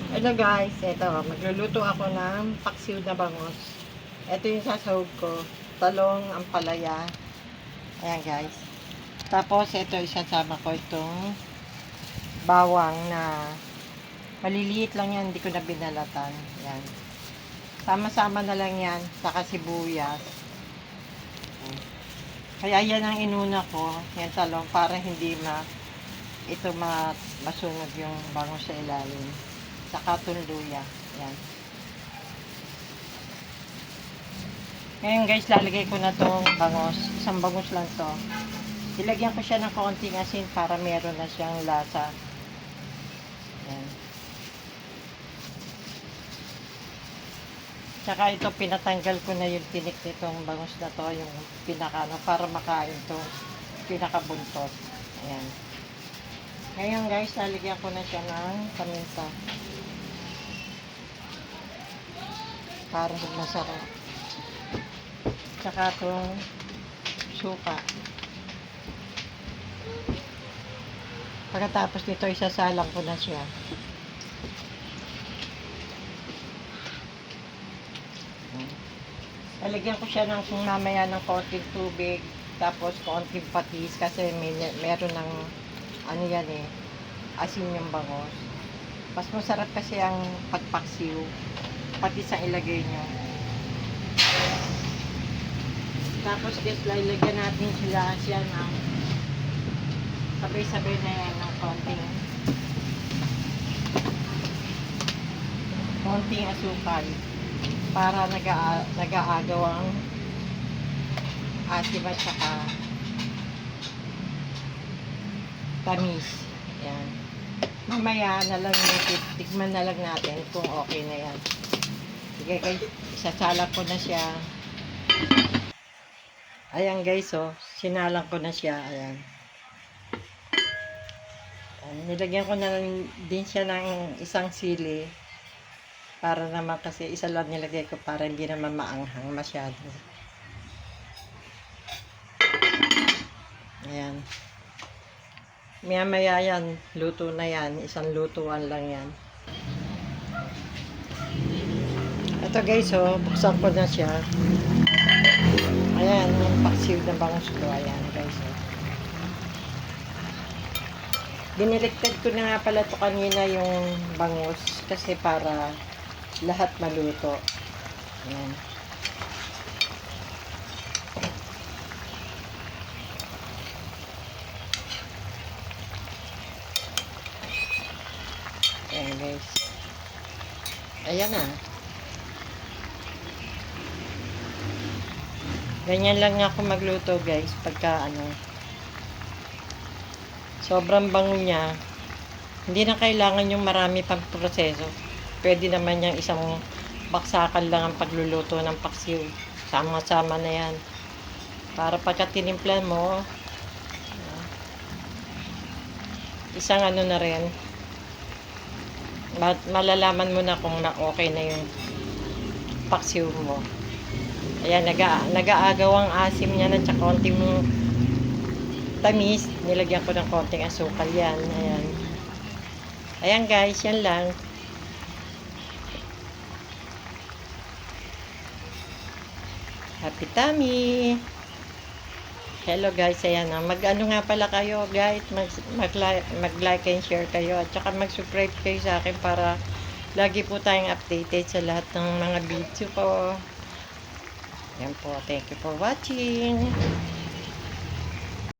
Hello guys, eto, magluluto ako ng paksiw na bangos. Ito yung sasahog ko, talong, ampalaya. Ayan guys. Tapos ito, isasama ko itong bawang na maliliit lang yan, hindi ko na binalatan. Ayan. Sama-sama na lang yan, saka sibuyas. Kaya yan ang inuna ko, yan talong, para hindi masunog yung bangos sa ilalim. Saka itong luya. Yan. Ngayon guys, lalagay ko na itong bangos. Isang bangos lang to. Ilagyan ko siya ng konting asin para meron na siyang lasa. Yan. Tsaka ito, pinatanggal ko na yung tinik nitong bangos na to. Yung para makain to. Pinakabuntot. Ayan. Ngayon guys, lalagyan ko na siya ng paminta. Para masarap. Tsaka itong suka. Pagkatapos nito, isasalang ko na siya. Lalagyan ko siya ng mamaya ng konting tubig, tapos konting patis kasi meron ng ano yan eh, asin yung bangos. Mas masarap kasi ang pagpaksiw, patis ang ilagay nyo. Tapos guys, lalagyan natin siya ng sabay-sabay na yan ng konting asukal para nag-aagaw ang asim at saka tamis. Yan. Mamaya na lang, tikman na lang natin kung okay na yan. Sige guys, isasalang ko na siya. Ayan guys, oh, sinalang ko na siya. Ayan. Nilagyan ko na din siya ng isang sili. Para naman kasi isa lang nilagay ko para hindi naman maanghang masyado. Ayan. Maya-maya yan, luto na yan. Isang lutuan lang yan. Ito guys, oh, buksan ko na siya. Ayan, yung paksiw na bangus ko. Ayan guys, oh. Biniligtad ko na nga pala ito kanina yung bangus kasi para lahat maluto. Ayan. Ayan guys. Ayan na. Ganyan lang ako magluto guys pagka sobrang bango niya. Hindi na kailangan yung marami pang proseso. Pwede naman yung isang baksakan lang ang pagluluto ng paksiw. Sama-sama na yan. Para pagka tinimpla mo, isang na rin, malalaman mo na kung okay na yung paksiw mo. Ayan, nag-aagaw ang asim niya at saka konting tamis. Nilagyan ko ng konting asukal yan. Ayan. Ayan guys, yan lang. Happy tummy! Hello guys, ayan na. Mag-ano nga pala kayo guys, mag-like and share kayo. At saka mag-subscribe kayo sa akin para lagi po tayong updated sa lahat ng mga video ko. Yan po. Thank you for watching.